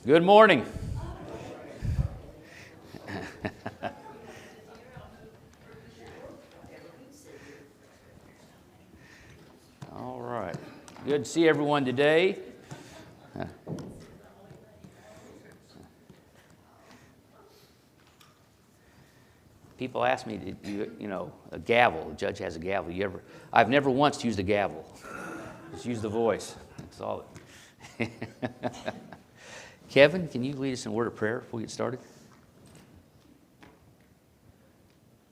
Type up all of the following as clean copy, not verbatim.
Good morning. All right. Good to see everyone today. People ask me, a gavel. The judge has a gavel. I've never once used a gavel. Just use the voice. That's all. Kevin, can you lead us in a word of prayer before we get started?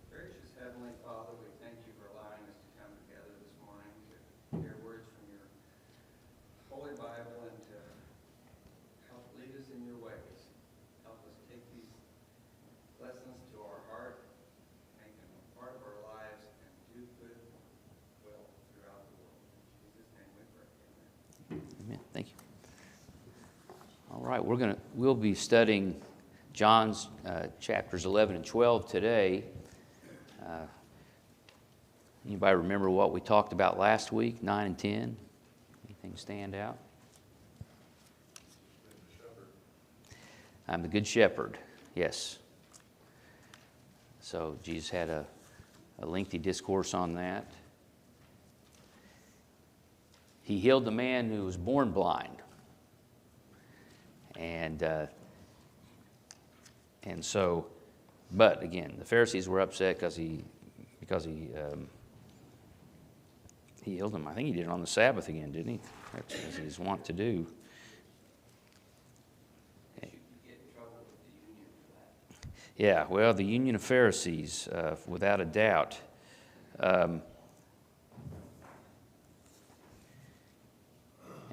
Gracious Heavenly Father, we thank you for allowing us to come together this morning to hear words from your Holy Bible and to help lead us in your ways. Help us take these lessons to our heart, make them a part of our lives, and do good will throughout the world. In Jesus' name we pray. Amen. Amen. Thank you. All right, we'll be studying John's chapters 11 and 12 today. Anybody remember what we talked about last week, 9 and 10? Anything stand out? I'm the good shepherd, yes. So Jesus had a lengthy discourse on that. He healed the man who was born blind. And so, but again, the Pharisees were upset because he healed him. I think he did it on the Sabbath again, didn't he? That's as he's wont to do. Yeah, well, the union of Pharisees, without a doubt. And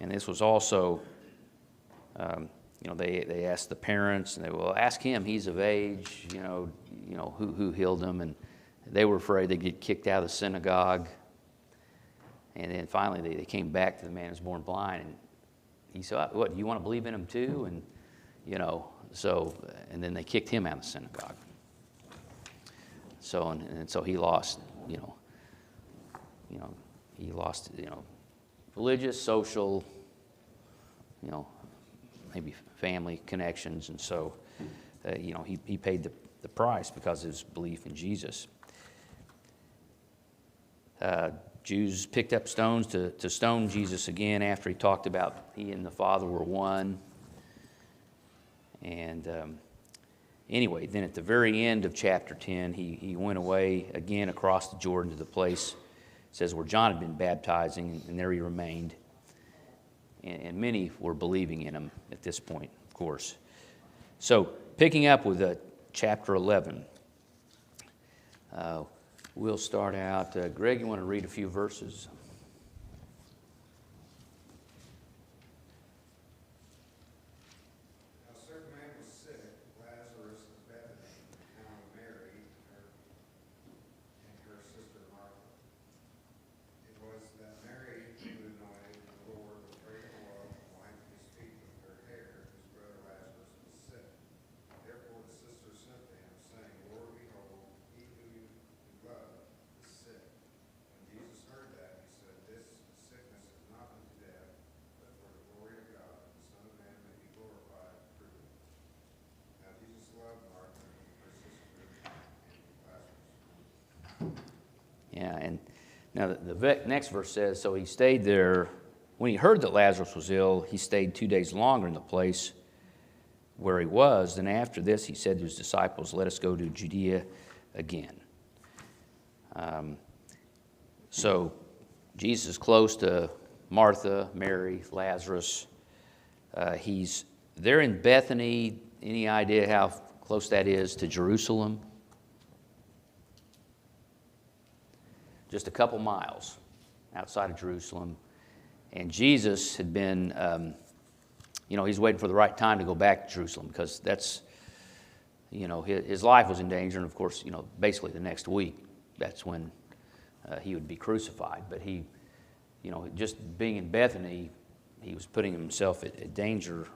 this was also. They asked the parents, and they will ask him. He's of age. Who healed him, and they were afraid they'd get kicked out of the synagogue. And then finally, they came back to the man who was born blind, and he said, "What? Do you want to believe in him too?" And and then they kicked him out of the synagogue. So so he lost. He lost. Religious, social. Maybe family connections, and so, he paid the price because of his belief in Jesus. Jews picked up stones to stone Jesus again after he talked about he and the Father were one. And anyway, then at the very end of chapter 10, he went away again across the Jordan to the place, it says, where John had been baptizing, and there he remained. And many were believing in him at this point, of course. So, picking up with chapter 11, we'll start out. Greg, you want to read a few verses? Yeah, and now the next verse says, so he stayed there. When he heard that Lazarus was ill, he stayed 2 days longer in the place where he was. Then after this, he said to his disciples, let us go to Judea again. So Jesus is close to Martha, Mary, Lazarus. He's there in Bethany. Any idea how close that is to Jerusalem? Just a couple miles outside of Jerusalem. And Jesus had been, he's waiting for the right time to go back to Jerusalem because that's, his life was in danger. And of course, basically the next week, that's when he would be crucified. But he, just being in Bethany, he was putting himself at danger,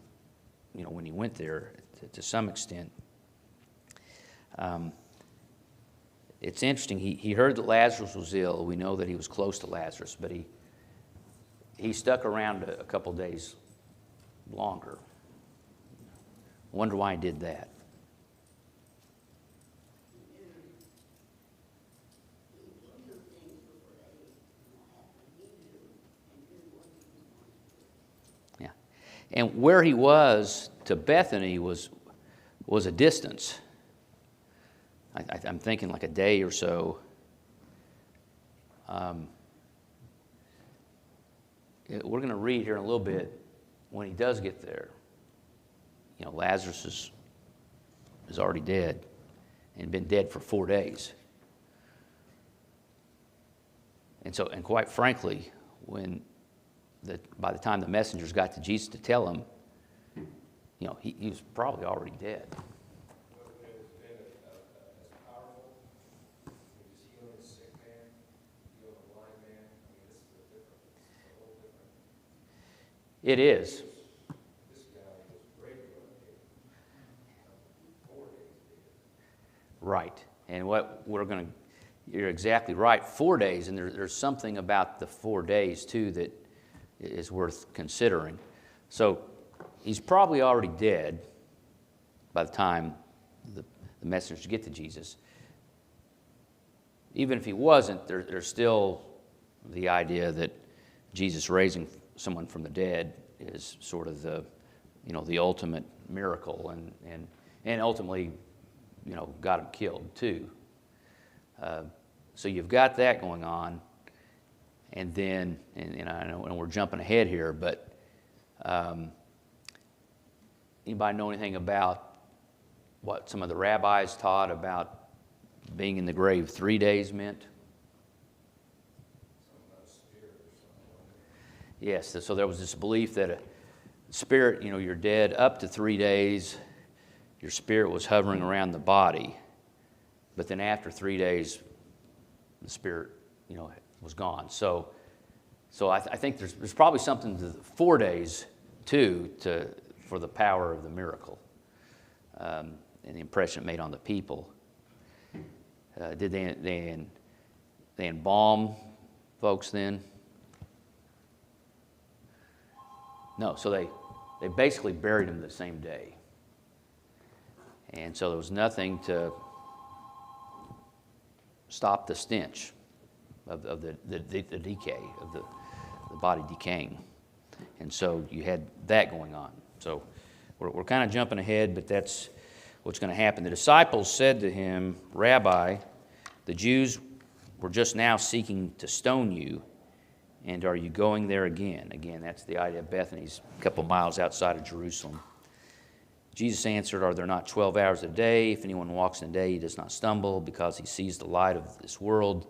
when he went there to some extent. It's interesting. He heard that Lazarus was ill. We know that he was close to Lazarus, but he stuck around a couple days longer. Wonder why he did that. Yeah. And where he was to Bethany was a distance. I'm thinking like a day or so. We're going to read here in a little bit when he does get there. You know, Lazarus is already dead and been dead for 4 days. And quite frankly, by the time the messengers got to Jesus to tell him, you know, he was probably already dead. It is. Right. And you're exactly right, 4 days, and there's something about the 4 days, too, that is worth considering. So he's probably already dead by the time the messengers get to Jesus. Even if he wasn't, there's still the idea that Jesus raising someone from the dead is sort of the ultimate miracle, and ultimately, got him killed too. So you've got that going on, and then, and I know we're jumping ahead here, but anybody know anything about what some of the rabbis taught about being in the grave 3 days meant? Yes, so there was this belief that a spirit, you're dead up to 3 days, your spirit was hovering around the body, but then after 3 days, the spirit, was gone. So I think there's probably something to the 4 days too for the power of the miracle and the impression it made on the people. Did they embalm folks then? No, so they basically buried him the same day. And so there was nothing to stop the stench of the decay, of the body decaying. And so you had that going on. So we're kind of jumping ahead, but that's what's going to happen. The disciples said to him, "Rabbi, the Jews were just now seeking to stone you, and are you going there again?" Again, that's the idea of Bethany's a couple miles outside of Jerusalem. Jesus answered, "Are there not 12 hours a day? If anyone walks in the day, he does not stumble because he sees the light of this world.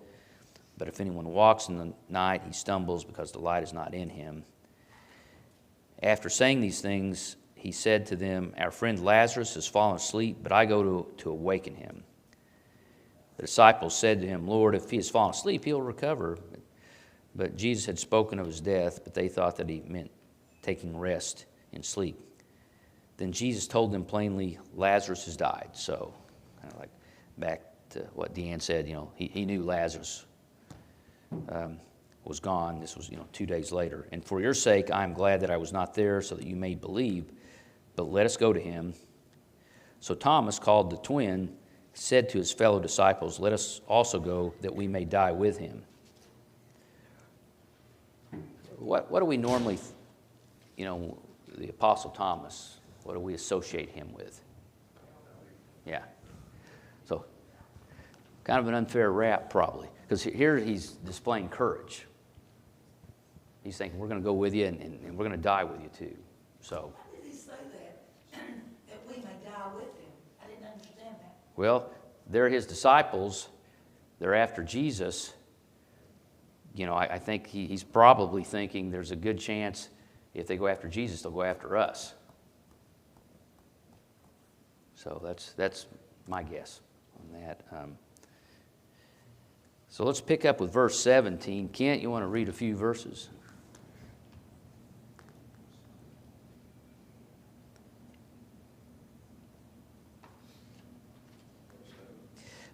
But if anyone walks in the night, he stumbles because the light is not in him." After saying these things, he said to them, "Our friend Lazarus has fallen asleep, but I go to awaken him." The disciples said to him, "Lord, if he has fallen asleep, he will recover." But Jesus had spoken of his death, but they thought that he meant taking rest in sleep. Then Jesus told them plainly, "Lazarus has died." So, kind of like back to what Deanne said, he knew Lazarus was gone. This was, 2 days later. "And for your sake, I am glad that I was not there, so that you may believe. But let us go to him." So Thomas, called the twin, said to his fellow disciples, "Let us also go, that we may die with him." What do we normally, the Apostle Thomas, what do we associate him with? Yeah. So, kind of an unfair rap, probably. Because here he's displaying courage. He's thinking, we're going to go with you, and we're going to die with you too. So. Why did he say that? That we may die with him? I didn't understand that. Well, they're his disciples. They're after Jesus. I think he's probably thinking there's a good chance if they go after Jesus, they'll go after us. So that's my guess on that. So let's pick up with verse 17. Kent, you want to read a few verses?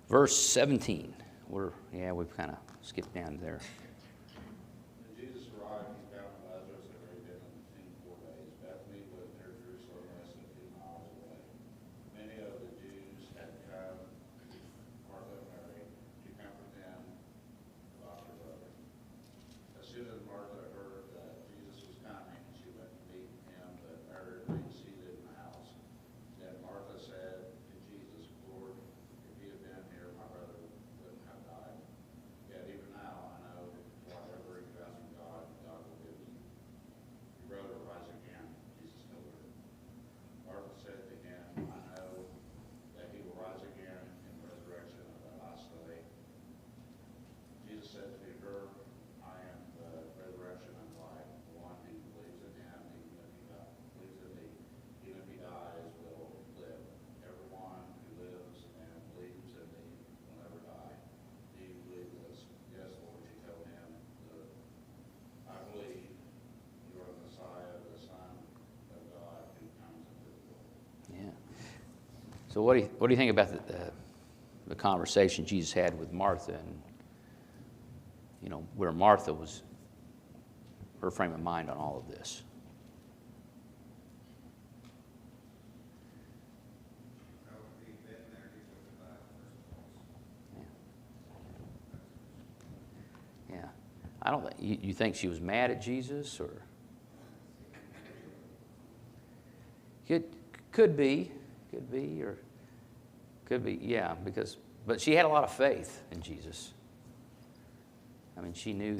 Verse 17. We've kind of skipped down there. When Jesus arrived, he found Lazarus had already been in 4 days. Bethany was near Jerusalem, less than 2 miles away. So what do you think about the conversation Jesus had with Martha, and where Martha was, her frame of mind on all of this? Well, if he'd been there, he would have died in the first place. Yeah. I don't think you think she was mad at Jesus, or could be, or could be, yeah. But she had a lot of faith in Jesus. I mean, she knew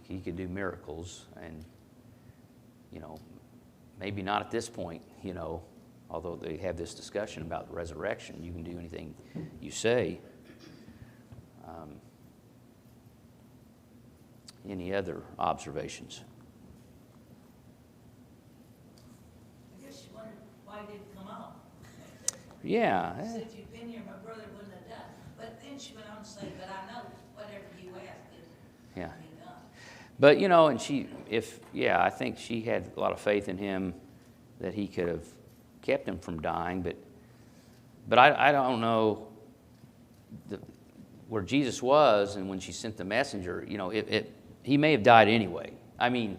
he could do miracles, and maybe not at this point. Although they have this discussion about the resurrection, you can do anything you say. Any other observations? I guess she wondered why it didn't come out. Yeah. She said, if you'd been here, my brother wouldn't have done. But then she went on to say, but I know whatever you ask is Yeah. be done. But and I think she had a lot of faith in him that he could have kept him from dying. But I don't know where Jesus was, and when she sent the messenger, he may have died anyway. I mean,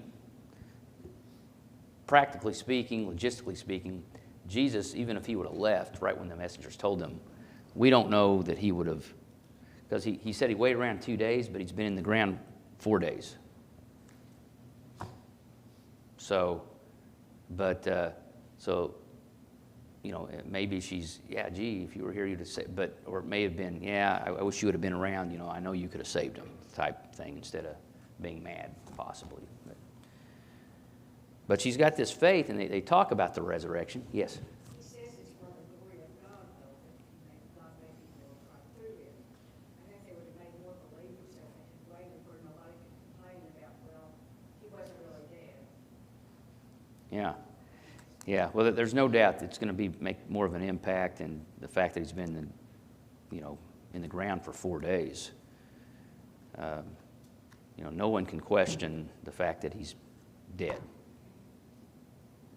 practically speaking, logistically speaking, Jesus, even if he would have left right when the messengers told him, we don't know that he would have, because he said he waited around 2 days, but he's been in the ground 4 days. So, maybe she's, gee, if you were here, you'd have saved, or it may have been, I wish you would have been around, I know you could have saved him, type thing, instead of being mad, possibly. But she's got this faith, and they talk about the resurrection. Yes? He says it's for the glory of God, though, that God made people right through it. I think they would have made more believers of it, and later heard nobody complain about, well, he wasn't really dead. Yeah. Yeah, well, there's no doubt it's going to make more of an impact, and the fact that he's been, in the ground for 4 days. No one can question the fact that he's dead.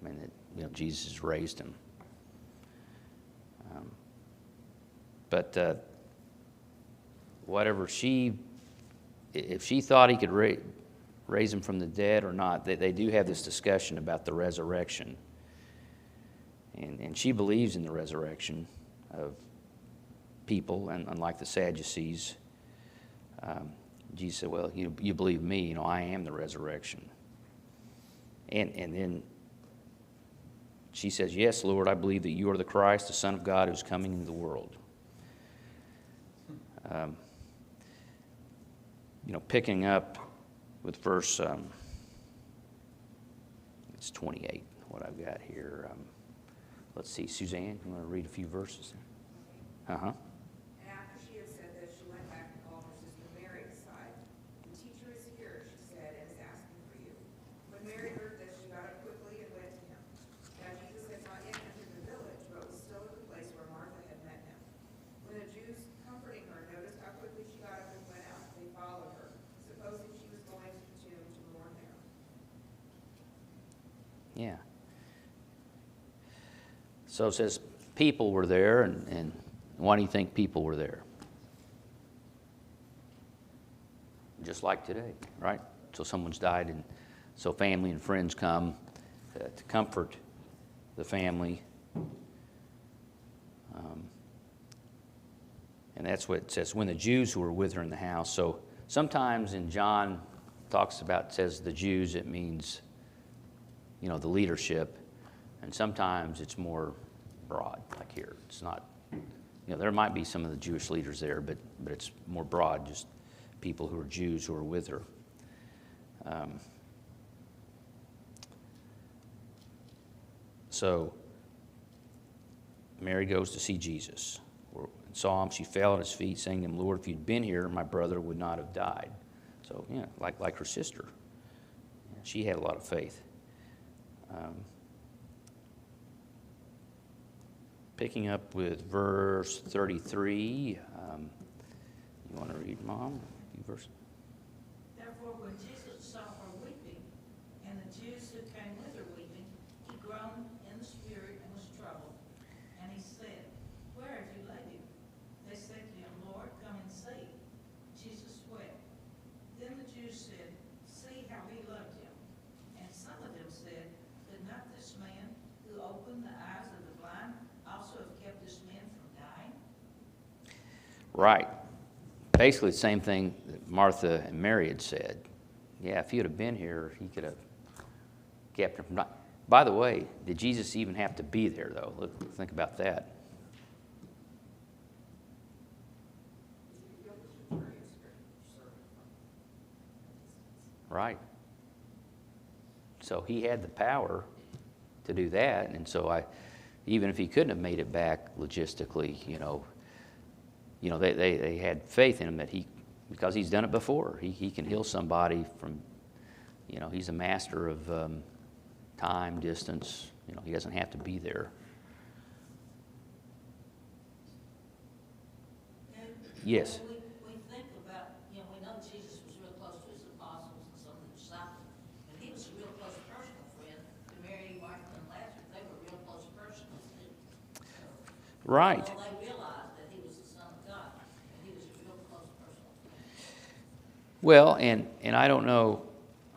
I mean, that Jesus has raised him. But whatever if she thought he could raise him from the dead or not, they do have this discussion about the resurrection. And she believes in the resurrection of people, and unlike the Sadducees, Jesus said, well, you believe me, I am the resurrection. And then she says, yes, Lord, I believe that you are the Christ, the Son of God, who's coming into the world. Picking up with verse, it's 28, what I've got here. Let's see, Suzanne, you want to read a few verses? Uh-huh. And after she had said this, she went back and called her sister Mary aside. The teacher is here, she said, and is asking for you. When Mary heard this, she got up quickly and went to him. Now Jesus had not yet entered the village, but was still at the place where Martha had met him. When the Jews, comforting her, noticed how quickly she got up and went out, they followed her, supposing she was going to the tomb to mourn there. Yeah. So it says people were there, and why do you think people were there? Just like today, right? So someone's died, and so family and friends come to comfort the family. And that's what it says, when the Jews who were with her in the house. So sometimes in John says the Jews, it means, the leadership. And sometimes it's more broad, like here. It's not, there might be some of the Jewish leaders there, but it's more broad, just people who are Jews who are with her. So Mary goes to see Jesus. And saw him, she fell at his feet, saying to him, Lord, if you'd been here, my brother would not have died. So, like her sister. She had a lot of faith. Picking up with verse 33. You want to read, Mom? Verse. Therefore, when Jesus saw her weeping, and the Jews who came with her weeping, he groaned in the spirit and was troubled. he said, Where have you laid him? They said to him, Lord, come and see. Jesus wept. Then the Jews said, See how he loved him. And some of them said, Could not this man who opened the eyes of the blind also have kept this man from dying? Right. Basically the same thing that Martha and Mary had said. Yeah, if he would have been here, he could have kept him from dying. By the way, did Jesus even have to be there, though? Look, think about that. Right. So he had the power to do that, and so even if he couldn't have made it back logistically, they had faith in him that because he's done it before, he can heal somebody from, he's a master of time, distance. He doesn't have to be there. And Yes. we think about, we know Jesus was real close to his apostles and some of the disciples, and he was a real close personal friend to Mary, Martha, and Lazarus. They were real close personal too. Right. Well, they realized that he was the Son of God, and he was a real close personal friend. Well, and I don't know,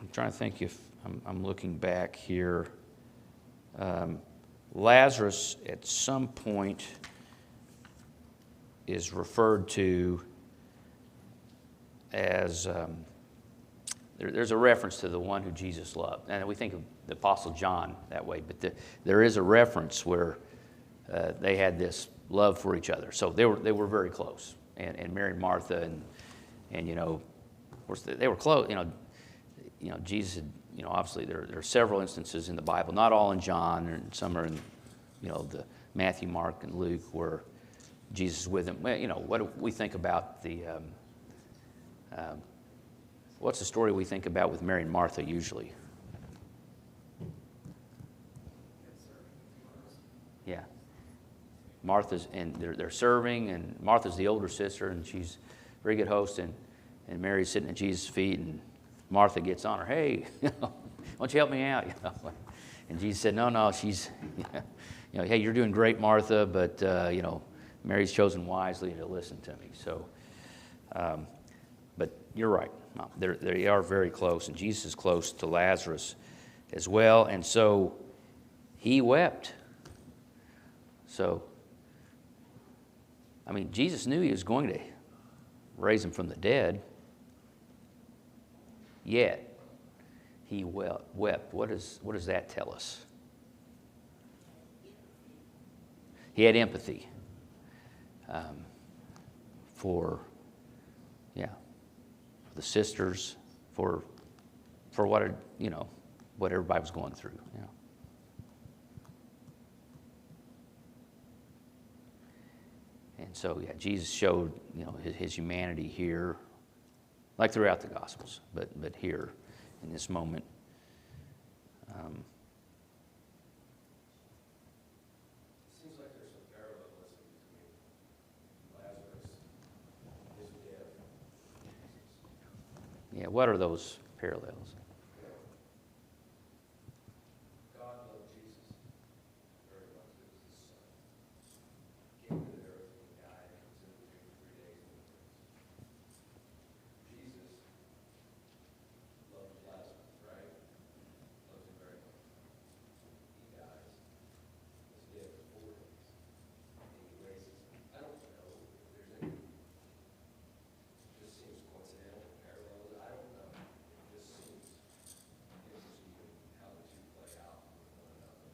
I'm trying to think if I'm looking back here. Lazarus at some point is referred to as, there's a reference to the one who Jesus loved. And we think of the Apostle John that way, but there is a reference where they had this love for each other. So they were very close. And Mary and Martha and of course they were close. Jesus had, obviously there are several instances in the Bible, not all in John, and some are in, the Matthew, Mark, and Luke, where Jesus is with them. Well, what do we think about what's the story we think about with Mary and Martha usually? Yeah. Martha's, and they're serving, and Martha's the older sister, and she's a very good host, and Mary's sitting at Jesus' feet, and Martha gets on her, hey, why don't you help me out? And Jesus said, no, she's, hey, you're doing great, Martha, but, Mary's chosen wisely to listen to me. So, but you're right. They are very close, and Jesus is close to Lazarus as well, and so he wept. So, Jesus knew he was going to raise him from the dead. Yet, he wept. What does that tell us? He had empathy for the sisters, for what everybody was going through. And so, Jesus showed his humanity here. Like throughout the Gospels, but here, in this moment. Seems like there's some parallelism between Lazarus and his death. Yeah, what are those parallels? God loved Jesus very much. It was his son. Came to the earth and he died and was in the tomb 3 days in the grave. Jesus loved Lazarus, right? Loves him very much. He dies. Is dead for 4 days. And he raises him. I don't know if there's any, just seems coincidental parallels. I don't know. It just seems interesting how the two play out with one another.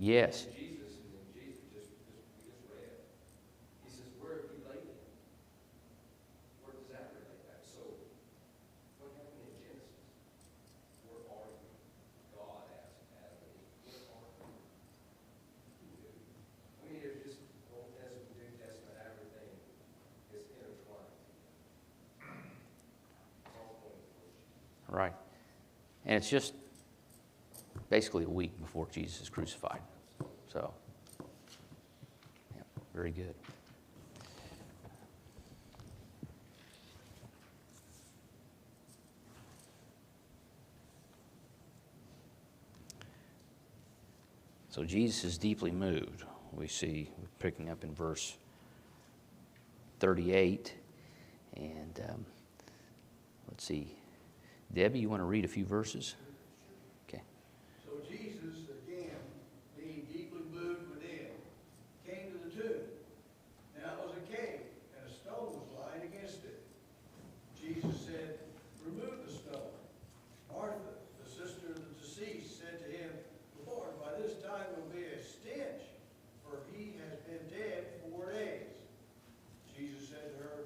Yes. Jesus, we just read. He says, where have you laid him? Where does that relate back? So, what happened in Genesis? Where are you? God asked Adam and Eve, where are you? Who knew? There's just Old Testament, New Testament, everything is intertwined. It's all pointing towards Jesus. Right. And it's just basically a week before Jesus is crucified. So, very good. So Jesus is deeply moved. we see, picking up in verse 38. And let's see. Debbie, you want to read a few verses? Okay. So Jesus, again, being deeply moved within, came to the tomb. Now it was a cave, and a stone was lying against it. Jesus said, "Remove the stone." Martha, the sister of the deceased, said to him, "Lord, by this time there will be a stench, for he has been dead 4 days." Jesus said to her,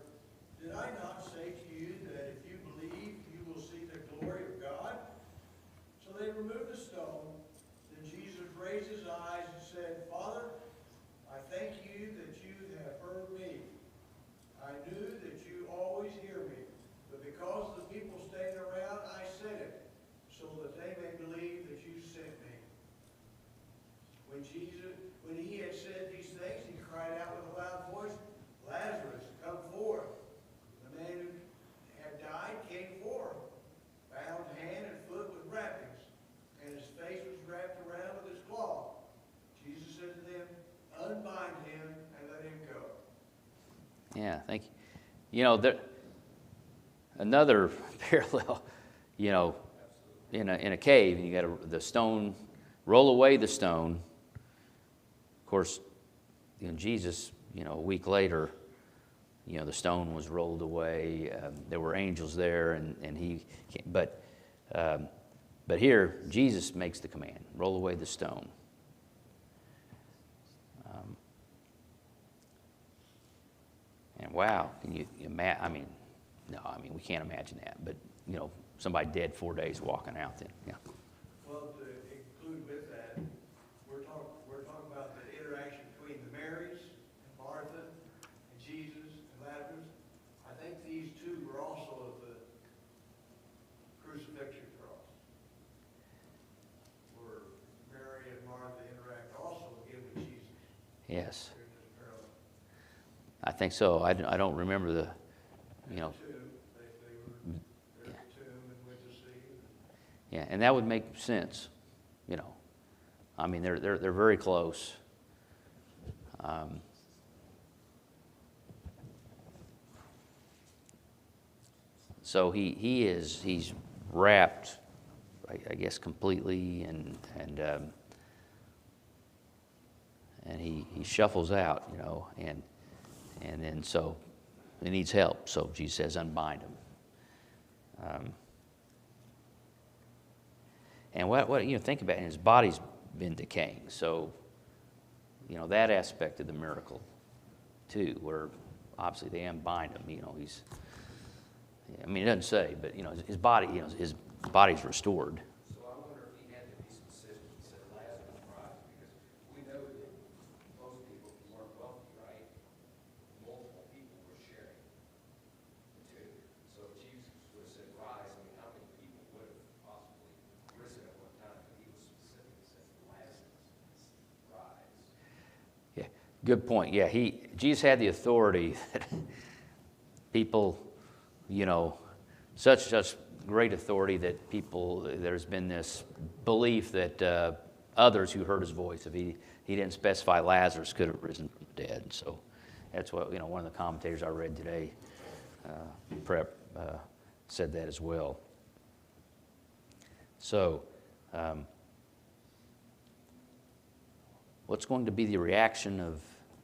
"Did I not say to you that if you believe, you will see the glory of God?" So they removed the stone. Then Jesus raised his eyes and said, "Father, I thank you that you have heard me. I knew that you always hear me, but because of the people standing around, I said it, so that they may believe that you sent me." When he had said these things, he cried out with a loud voice, "Lazarus, come forth." The man who had died came forth, bound hand and foot with wrappings, and his face was wrapped around with his cloth. Jesus said to them, "Unbind him and let him go." Yeah, thank you. You know, another parallel, you know, in a cave, and you got the stone, roll away the stone. Of course, you know, Jesus, you know, a week later, you know, the stone was rolled away. There were angels there, and he, but here Jesus makes the command: roll away the stone. And wow, can you imagine? I mean, no, I mean we can't imagine that. But you know, somebody dead 4 days walking out. Then, yeah. Well, to include with that, we're talking about the interaction between the Marys and Martha and Jesus and Lazarus. I think these two were also at the crucifixion cross, where Mary and Martha interact also again with Jesus. Yes, There's this parallel. I think so. I don't remember the, you know, Tomb, they were there at the tomb and went to see. yeah, and that would make sense. You know, I mean they're very close. So he's wrapped, I guess, completely, and he shuffles out, you know, and then so he needs help. So Jesus says, "Unbind him." And what you know, think about it, his body's been decaying, so you know that aspect of the miracle too, where obviously they unbind him. You know, he's. I mean, it doesn't say, but you know, his body, you know, his body's restored. So I wonder if he had to be specific. He said Lazarus rise, because we know that most people weren't wealthy, right? Multiple people were sharing the tomb. So if Jesus would have said rise, I mean, how many people would have possibly risen at one time? But he was specific and said Lazarus rise. Yeah, good point. Yeah, Jesus had the authority that people, you know, such great authority that people, there's been this belief that others who heard his voice, if he didn't specify Lazarus, could have risen from the dead. So that's what, you know, one of the commentators I read today, said that as well. So what's going to be the reaction of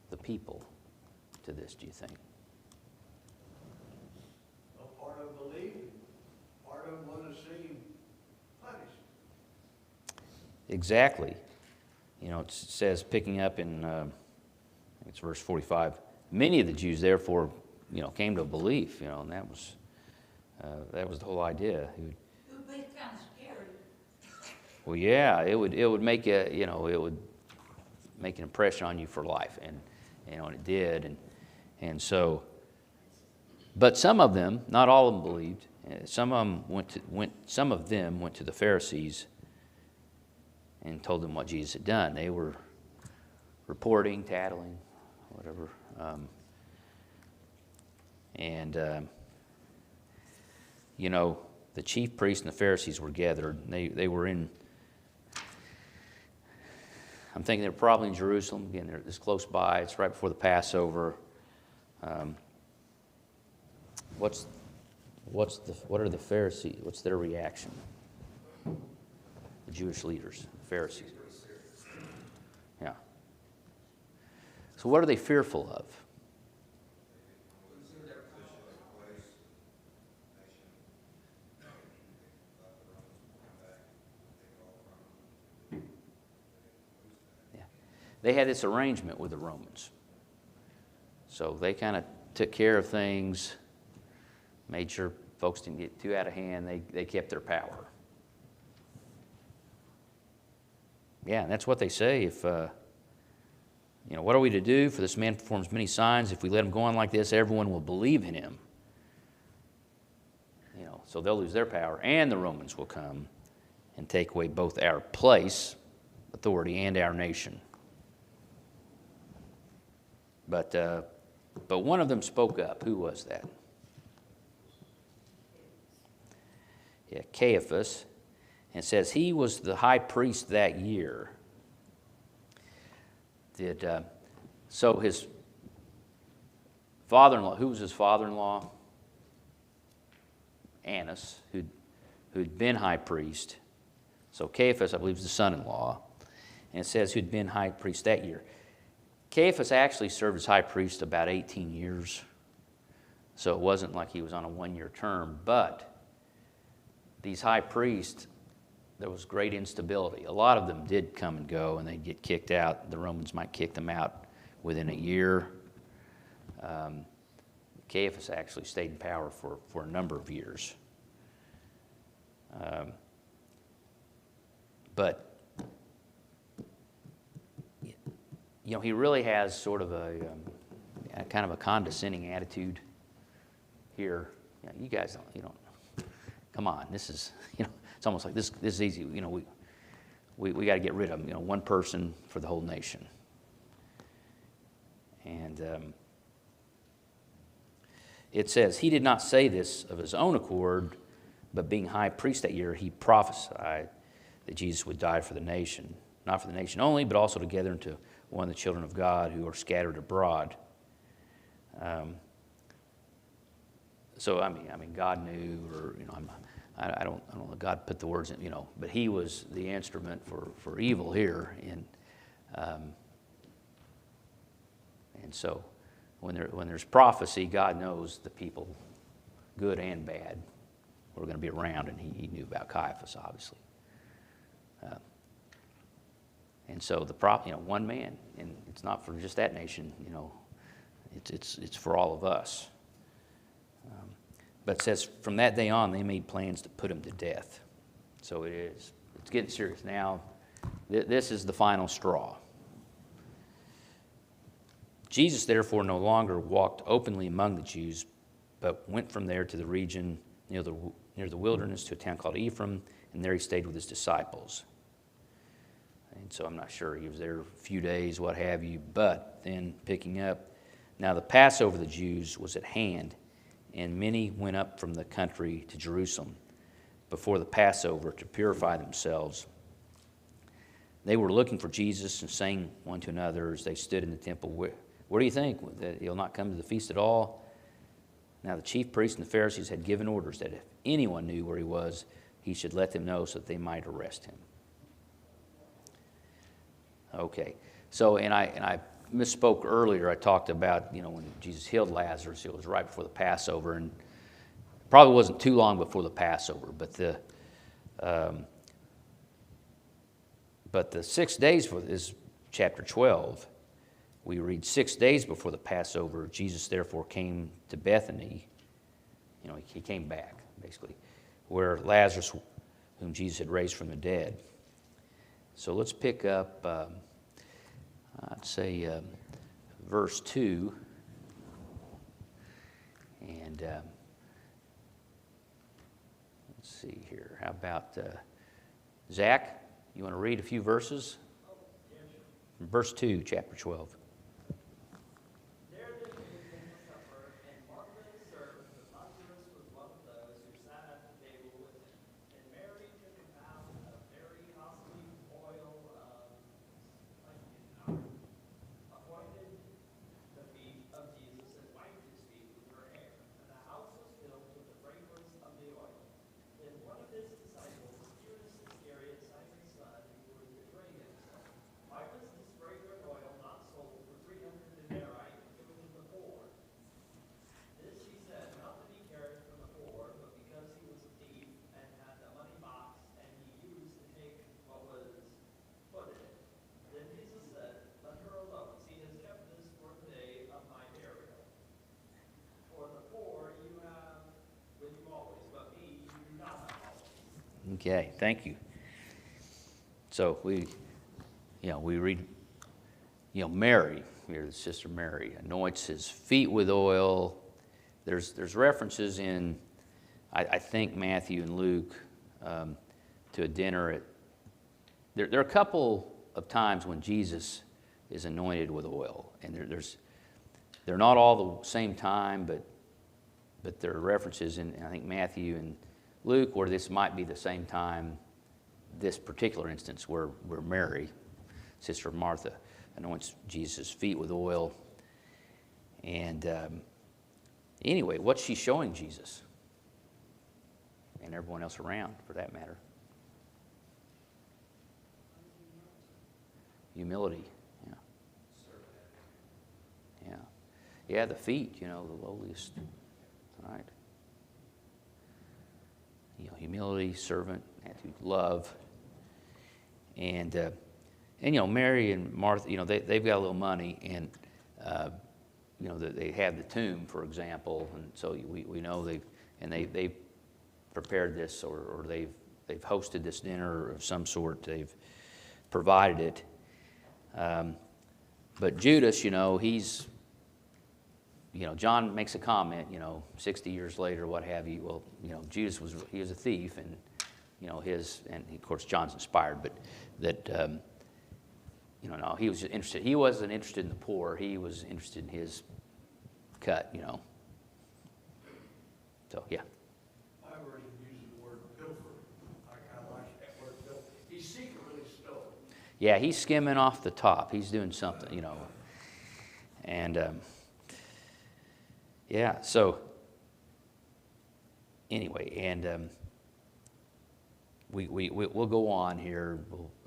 the people to this, do you think? Well, part of them believe, part of them want to see him punished. Exactly. You know, it says, picking up in, I think it's verse 45, many of the Jews therefore, you know, came to a belief, you know, and that was the whole idea. It would be kind of scary. Well, yeah, it would make a, you know, it would make an impression on you for life, and you know, and it did, and so, but some of them, not all of them believed. Some of them went to the Pharisees and told them what Jesus had done. They were reporting, tattling, whatever, you know, the chief priests and the Pharisees were gathered. They were in, I'm thinking they're probably in Jerusalem. Again, they're this close by. It's right before the Passover. What are the Pharisees? What's their reaction? The Jewish leaders, the Pharisees. Yeah. So what are they fearful of? Yeah. They had this arrangement with the Romans. So they kind of took care of things, made sure folks didn't get too out of hand. They kept their power. Yeah, and that's what they say. If what are we to do? For this man performs many signs. If we let him go on like this, everyone will believe in him. So they'll lose their power, and the Romans will come and take away both our place, authority, and our nation. But one of them spoke up. Who was that? Yeah, Caiaphas. And it says he was the high priest that year. So his father-in-law, who was his father-in-law? Annas, who'd been high priest. So Caiaphas, I believe, is the son-in-law. And it says who'd been high priest that year. Caiaphas actually served as high priest about 18 years. So it wasn't like he was on a one-year term. But these high priests, there was great instability. A lot of them did come and go, and they'd get kicked out. The Romans might kick them out within a year. Caiaphas actually stayed in power for a number of years. But he really has sort of a kind of a condescending attitude here. You guys don't, come on, this is, it's almost like this is easy. We got to get rid of them. One person for the whole nation. And it says, he did not say this of his own accord, but being high priest that year, he prophesied that Jesus would die for the nation. Not for the nation only, but also together into one of the children of God who are scattered abroad. So I mean, God knew, or I don't know. God put the words in, but He was the instrument for evil here, and so when there's prophecy, God knows the people, good and bad, who are going to be around, and He knew about Caiaphas, obviously. And so one man, and it's not for just that nation, it's for all of us. But it says from that day on, they made plans to put him to death. So it's getting serious now. This is the final straw. Jesus, therefore, no longer walked openly among the Jews, but went from there to the region near the wilderness to a town called Ephraim, and there he stayed with his disciples. And so I'm not sure he was there a few days, what have you, but then picking up, now the Passover of the Jews was at hand, and many went up from the country to Jerusalem before the Passover to purify themselves. They were looking for Jesus and saying one to another as they stood in the temple, "What do you think? That he'll not come to the feast at all?" Now the chief priests and the Pharisees had given orders that if anyone knew where he was, he should let them know so that they might arrest him. Okay, so and I misspoke earlier. I talked about when Jesus healed Lazarus, it was right before the Passover, and probably wasn't too long before the Passover. But the 6 days for this chapter 12, we read 6 days before the Passover. Jesus therefore came to Bethany. He came back basically, where Lazarus, whom Jesus had raised from the dead. So let's pick up, I'd say, verse 2. And let's see here. How about Zach? You want to read a few verses? From verse 2, chapter 12. Okay, thank you. So we read, Mary, here, the sister Mary, anoints his feet with oil. There's references in, I think, Matthew and Luke to a dinner at. There are a couple of times when Jesus is anointed with oil, and they're not all the same time, but there are references in, I think, Matthew and Luke where this might be the same time. This particular instance where Mary, sister of Martha, anoints Jesus' feet with oil. And anyway, what's she showing Jesus? And everyone else around, for that matter. Humility, yeah. Yeah. Yeah, the feet, the lowliest, right? Humility, servant, attitude, love. And Mary and Martha, they've got a little money, and they have the tomb, for example, and so we know they've prepared this, or they've hosted this dinner of some sort. They've provided it. But Judas, he's, John makes a comment, 60 years later, what have you. Well, Judas was a thief, and and of course John's inspired, but that no, he was just interested. He wasn't interested in the poor. He was interested in his cut. So yeah. My version uses the word pilfer. I kind of like that word pilfer. He secretly stole. Yeah, he's skimming off the top. He's doing something, and yeah. So anyway, and we'll go on here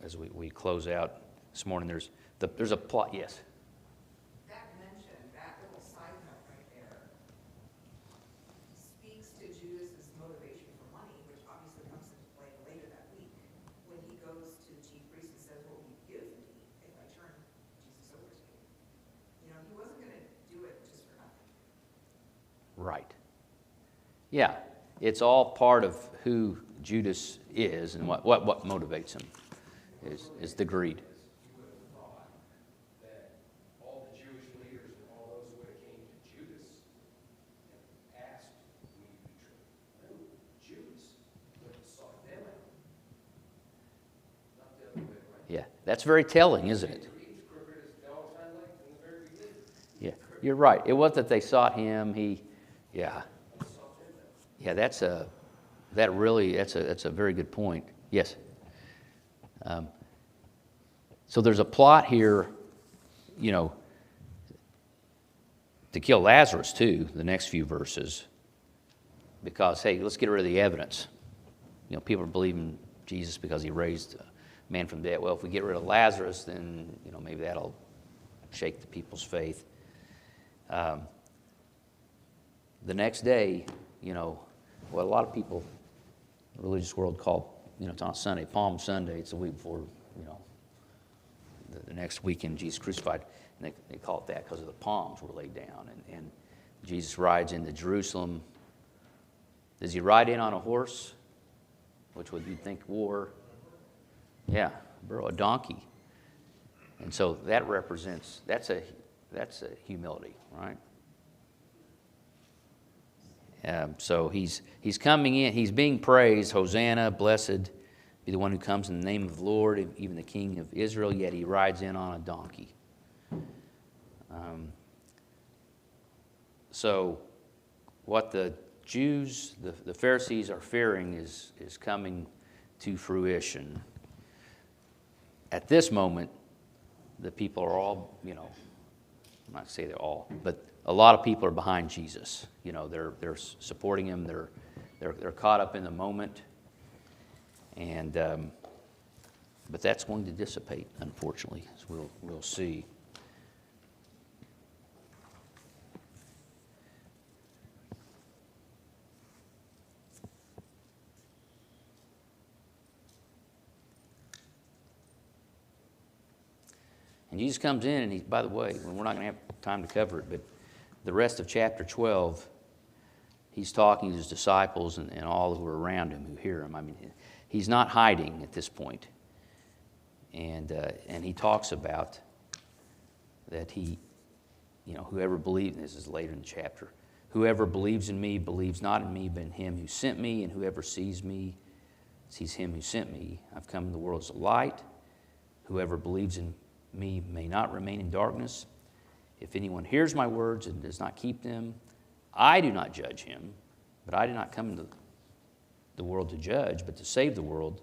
as we close out this morning. There's a plot. Yes. That mention, that little side note right there, speaks to Judas's motivation for money, which obviously comes into play later that week when he goes to the chief priest and says, "What will you give me if I turn Jesus over to you?" He wasn't going to do it just for nothing. Right. Yeah, it's all part of who Judas is and what motivates him is the greed. You would have thought that all the Jewish leaders and all those who would have came to Judas and asked, "Will you betray?" No, Judas would have sought them out. Not the other way around. Yeah, that's very telling, isn't it? He's crooked as the dog's hind leg from the very beginning. Yeah, you're right. It wasn't that they sought him. Yeah, that's a very good point. Yes. So there's a plot here, to kill Lazarus too, the next few verses, because, hey, let's get rid of the evidence. People are believing Jesus because he raised a man from the dead. Well, if we get rid of Lazarus, then, maybe that'll shake the people's faith. The next day, what a lot of people in the religious world call, it's on Sunday, Palm Sunday. It's the week before, the next weekend Jesus crucified. And they call it that because of the palms were laid down. And Jesus rides into Jerusalem. Does he ride in on a horse? Which would you think war? Yeah, a donkey. And so that represents, that's a humility, right? So he's coming in, he's being praised, Hosanna, blessed be the one who comes in the name of the Lord, even the King of Israel, yet he rides in on a donkey. So what the Jews, the Pharisees are fearing is coming to fruition. At this moment, the people are all, I'm not going to say they're all, but a lot of people are behind Jesus. They're supporting him. They're caught up in the moment, and but that's going to dissipate, unfortunately, as we'll see. And Jesus comes in, and by the way, we're not going to have time to cover it, but the rest of chapter 12, he's talking to his disciples and all who are around him who hear him. I mean, he's not hiding at this point. And he talks about that he, whoever believes, this is later in the chapter, whoever believes in me believes not in me, but in him who sent me, and whoever sees me sees him who sent me. I've come in the world as a light. Whoever believes in me may not remain in darkness. If anyone hears my words and does not keep them, I do not judge him, but I did not come into the world to judge, but to save the world.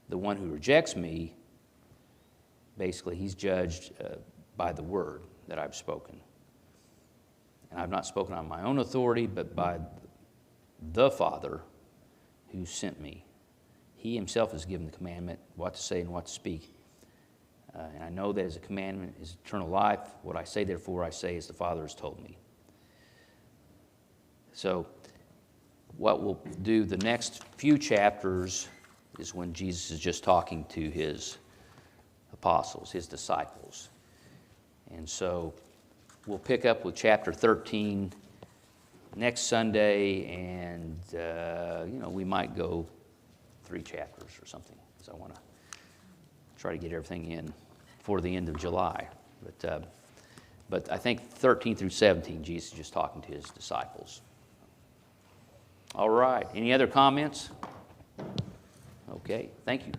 The one who rejects me, basically, he's judged by the word that I've spoken. And I've not spoken on my own authority, but by the Father who sent me. He himself has given the commandment what to say and what to speak. And I know that as a commandment is eternal life. What I say, therefore, I say as the Father has told me. So what we'll do the next few chapters is when Jesus is just talking to his apostles, his disciples. And so we'll pick up with chapter 13 next Sunday, and we might go 3 chapters or something, because I want to try to get everything in before the end of July. But I think 13 through 17, Jesus is just talking to his disciples. All right. Any other comments? Okay. Thank you.